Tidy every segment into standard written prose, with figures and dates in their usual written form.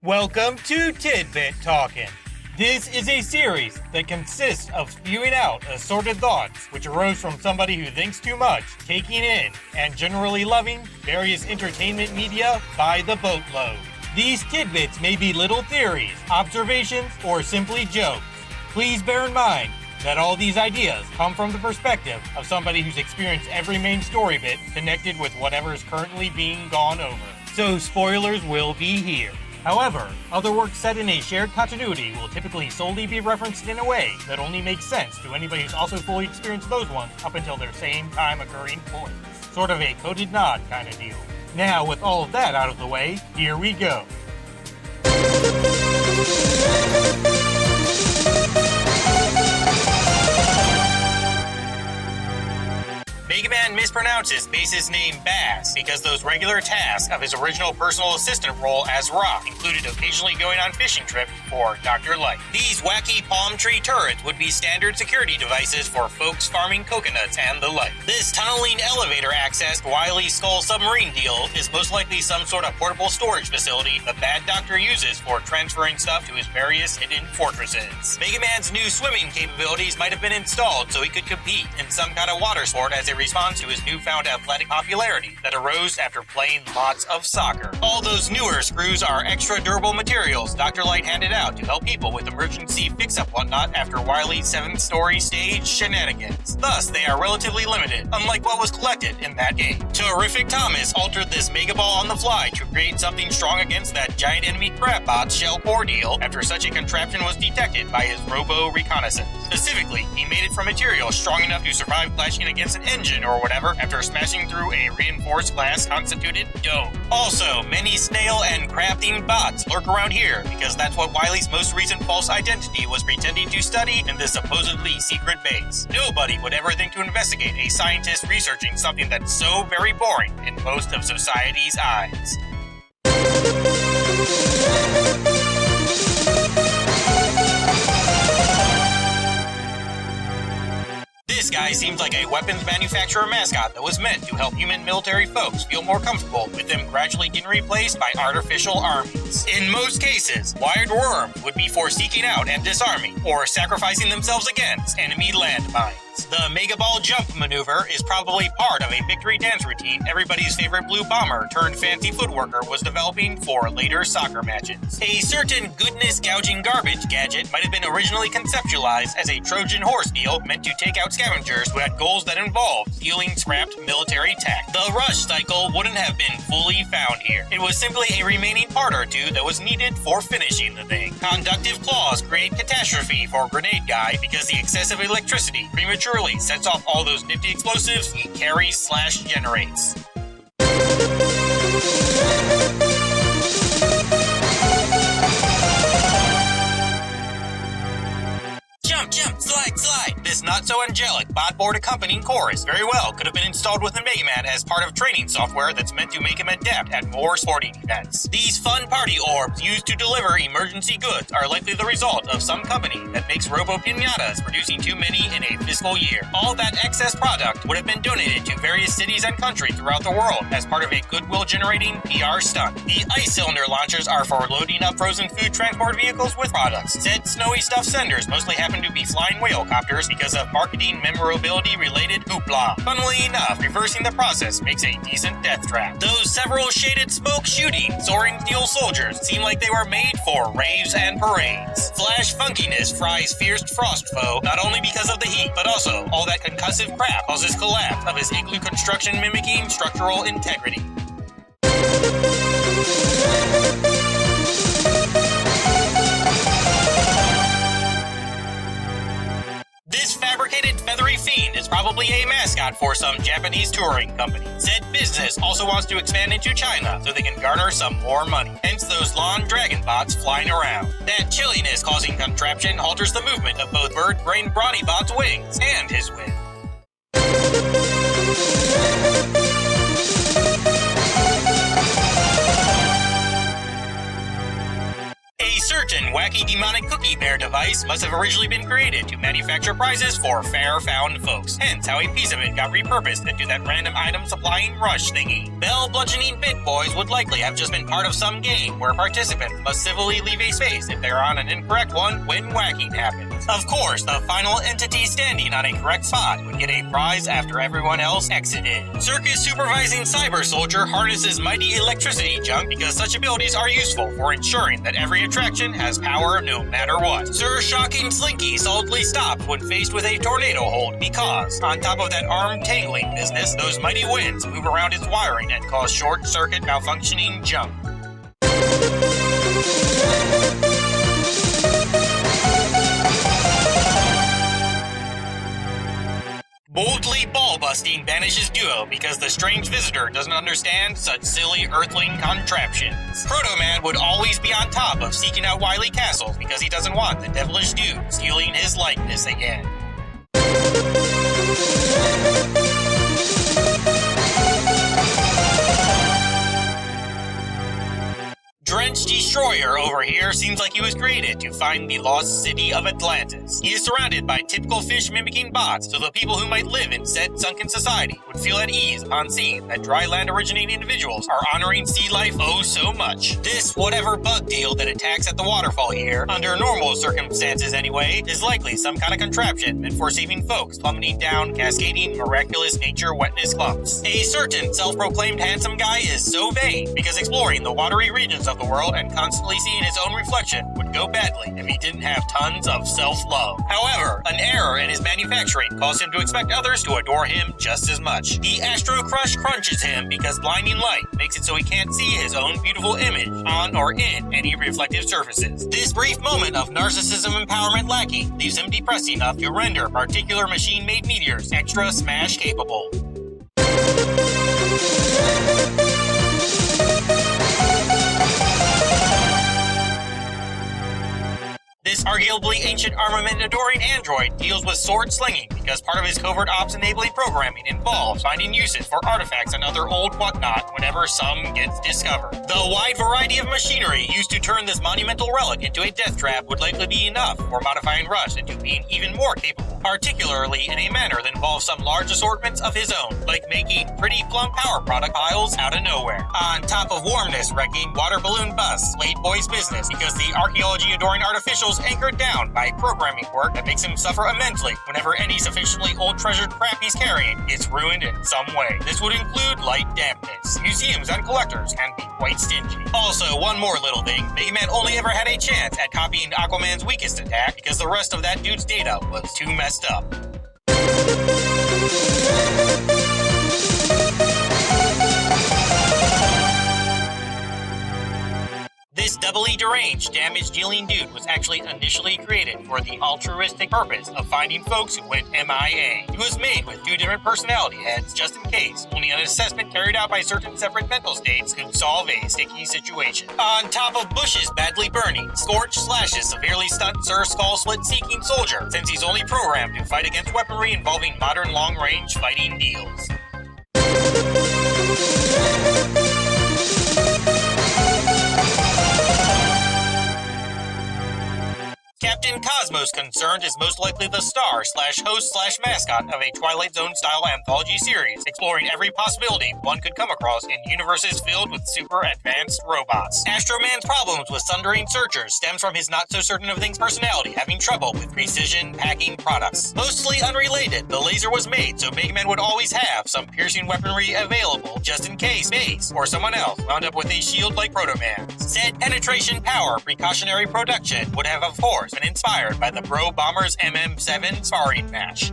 Welcome to Tidbit Talkin. This is a series that consists of spewing out assorted thoughts which arose from somebody who thinks too much, taking in, and generally loving various entertainment media by the boatload. These tidbits may be little theories, observations, or simply jokes. Please bear in mind that all these ideas come from the perspective of somebody who's experienced every main story bit connected with whatever is currently being gone over. So spoilers will be here. However, other works set in a shared continuity will typically solely be referenced in a way that only makes sense to anybody who's also fully experienced those ones up until their same time occurring point. Sort of a coded nod kind of deal. Now, with all of that out of the way, here we go. Mega Man mispronounces Bass's name Bass because those regular tasks of his original personal assistant role as Rock included occasionally going on fishing trips for Dr. Light. These wacky palm tree turrets would be standard security devices for folks farming coconuts and the like. This tunneling elevator accessed Wily's Skull submarine deal is most likely some sort of portable storage facility the bad doctor uses for transferring stuff to his various hidden fortresses. Mega Man's new swimming capabilities might have been installed so he could compete in some kind of water sport as a response to his newfound athletic popularity that arose after playing lots of soccer. All those newer screws are extra durable materials Dr. Light handed out to help people with emergency fix-up whatnot after Wily's 7th-story stage shenanigans. Thus, they are relatively limited, unlike what was collected in that game. Terrific Thomas altered this Mega Ball on the fly to create something strong against that giant enemy Crabot's shell ordeal after such a contraption was detected by his robo reconnaissance. Specifically, he made it from material strong enough to survive clashing against an engine or whatever after smashing through a reinforced glass constituted dome. Also, many snail and crab-themed bots lurk around here because that's what Wily's most recent false identity was pretending to study in this supposedly secret base. Nobody would ever think to investigate a scientist researching something that's so very boring in most of society's eyes. This guy seems like a weapons manufacturer mascot that was meant to help human military folks feel more comfortable with them gradually getting replaced by artificial armies. In most cases, wired worms would be for seeking out and disarming, or sacrificing themselves against enemy landmines. The Mega Ball jump maneuver is probably part of a victory dance routine everybody's favorite blue bomber turned fancy footworker was developing for later soccer matches. A certain goodness gouging garbage gadget might have been originally conceptualized as a Trojan horse deal meant to take out scavengers who had goals that involved stealing scrapped military tech. The rush cycle wouldn't have been fully found here. It was simply a remaining part or two that was needed for finishing the thing. Conductive claws create catastrophe for Grenade Guy because the excessive electricity prematurely sets off all those nifty explosives he carries/generates. Jump, jump, slide, slide. This not-so-angelic bot-board accompanying chorus very well could have been installed with a Mega Man as part of training software that's meant to make him adept at more sporting events. These fun party orbs used to deliver emergency goods are likely the result of some company that makes robo-pinatas producing too many in a fiscal year. All that excess product would have been donated to various cities and countries throughout the world as part of a goodwill-generating PR stunt. The ice cylinder launchers are for loading up frozen food transport vehicles with products. Said snowy stuffed senders mostly happen to be flying whale copters because of marketing memorability-related hoopla. Funnily enough, reversing the process makes a decent death trap. Those several shaded smoke shooting, soaring steel soldiers seem like they were made for raves and parades. Flash funkiness fries fierce frost foe not only because of the heat, but also all that concussive crap causes collapse of his igloo construction mimicking structural integrity. This fabricated feathery fiend is probably a mascot for some Japanese touring company. Said business also wants to expand into China so they can garner some more money. Hence those lawn dragon bots flying around. That chilliness causing contraption alters the movement of both Bird Brain Brawny Bot's wings and his wing. A certain wacky demonic cookie bear device must have originally been created to manufacture prizes for fair-found folks, hence how a piece of it got repurposed into that random item supplying rush thingy. Bell bludgeoning bit boys would likely have just been part of some game where participants must civilly leave a space if they are on an incorrect one when whacking happens. Of course, the final entity standing on a correct spot would get a prize after everyone else exited. Circus supervising cyber soldier harnesses mighty electricity junk because such abilities are useful for ensuring that every attraction has power no matter what. Sir Shocking Slinky solidly stopped when faced with a tornado hold because, on top of that arm tangling business, those mighty winds move around its wiring and cause short-circuit malfunctioning junk. Boldly ball-busting banishes duo because the strange visitor doesn't understand such silly earthling contraptions. Proto-Man would always be on top of seeking out wily castles because he doesn't want the devilish dude stealing his likeness again. Drench Destroyer over here seems like he was created to find the lost city of Atlantis. He is surrounded by typical fish-mimicking bots, so the people who might live in said sunken society would feel at ease upon seeing that dry land-originating individuals are honoring sea life oh so much. This whatever bug deal that attacks at the waterfall here, under normal circumstances anyway, is likely some kind of contraption meant for saving folks plummeting down cascading miraculous nature wetness clumps. A certain self-proclaimed handsome guy is so vain because exploring the watery regions of the world and constantly seeing his own reflection would go badly if he didn't have tons of self-love. However, an error in his manufacturing caused him to expect others to adore him just as much. The Astro Crush crunches him because blinding light makes it so he can't see his own beautiful image on or in any reflective surfaces. This brief moment of narcissism empowerment lacking leaves him depressed enough to render particular machine-made meteors extra smash capable. This arguably ancient armament-adoring android deals with sword-slinging because part of his covert ops-enabling programming involves finding uses for artifacts and other old whatnot whenever some gets discovered. The wide variety of machinery used to turn this monumental relic into a death trap would likely be enough for modifying Rush into being even more capable, particularly in a manner that involves some large assortments of his own, like making pretty plump power product piles out of nowhere. On top of warmness wrecking water balloon busts, Slade Boy's business because the archaeology-adoring artificials anchored down by programming work that makes him suffer immensely whenever any sufficiently old treasured crap he's carrying is ruined in some way. This would include light dampness. Museums and collectors can be quite stingy. Also, one more little thing, Mega Man only ever had a chance at copying Aquaman's weakest attack because the rest of that dude's data was too messed up. This doubly deranged, damage-dealing dude was actually initially created for the altruistic purpose of finding folks who went MIA. He was made with 2 different personality heads just in case, only an assessment carried out by certain separate mental states could solve a sticky situation. On top of Bush's badly burning, Scorch slashes severely stunned Sir Skull Slit-seeking soldier, since he's only programmed to fight against weaponry involving modern long-range fighting deals. Captain Cosmos Concerned is most likely the star/host/mascot of a Twilight Zone-style anthology series, exploring every possibility one could come across in universes filled with super advanced robots. Astro Man's problems with sundering searchers stems from his not-so-certain-of-things personality having trouble with precision packing products. Mostly unrelated, the laser was made so Mega Man would always have some piercing weaponry available just in case Base or someone else wound up with a shield like Proto Man's. Said penetration power precautionary production would have, of course, been inspired by the Bro Bombers MM7 sparring match.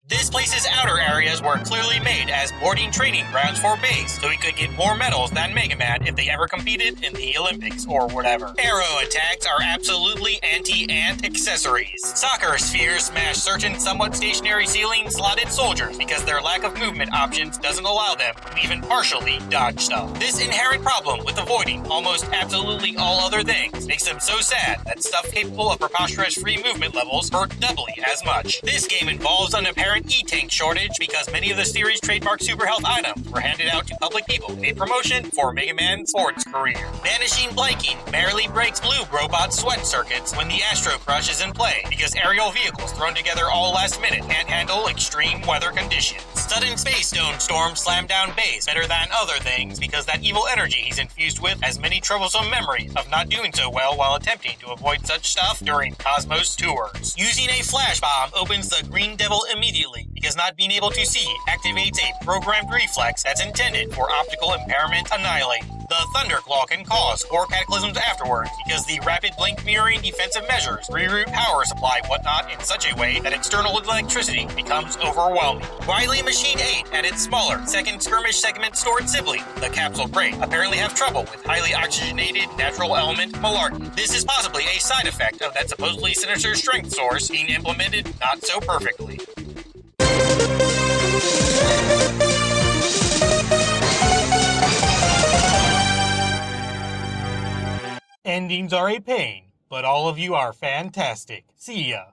This place's outer areas were clearly made as boarding training grounds for Base, so he could get more medals than Mega Man if they ever competed in the Olympics or whatever. Arrow attacks are absolutely anti-ant accessories. Soccer spheres smash certain somewhat stationary ceiling slotted soldiers because their lack of movement options doesn't allow them to even partially dodge stuff. This inherent problem with avoiding almost absolutely all other things makes them so sad that stuff capable of preposterous free movement levels hurt doubly as much. This game involves an apparent current E-Tank shortage because many of the series' trademark super health items were handed out to public people in a promotion for Mega Man's sports career. Vanishing Blanking merely breaks blue robot sweat circuits when the Astro Crush is in play because aerial vehicles thrown together all last minute can't handle extreme weather conditions. Sudden Space Stone Storm slam down base better than other things because that evil energy he's infused with has many troublesome memories of not doing so well while attempting to avoid such stuff during Cosmos tours. Using a flash bomb opens the Green Devil immediately because not being able to see activates a programmed reflex that's intended for optical impairment annihilating. The Thunderclaw can cause 4 cataclysms afterwards because the rapid blink mirroring defensive measures reroute power supply whatnot in such a way that external electricity becomes overwhelming. Wily Machine 8 and its smaller second skirmish segment stored sibling, the Capsule Crate, apparently have trouble with highly oxygenated natural element malarkey. This is possibly a side effect of that supposedly sinister strength source being implemented not so perfectly. Endings are a pain, but all of you are fantastic. See ya.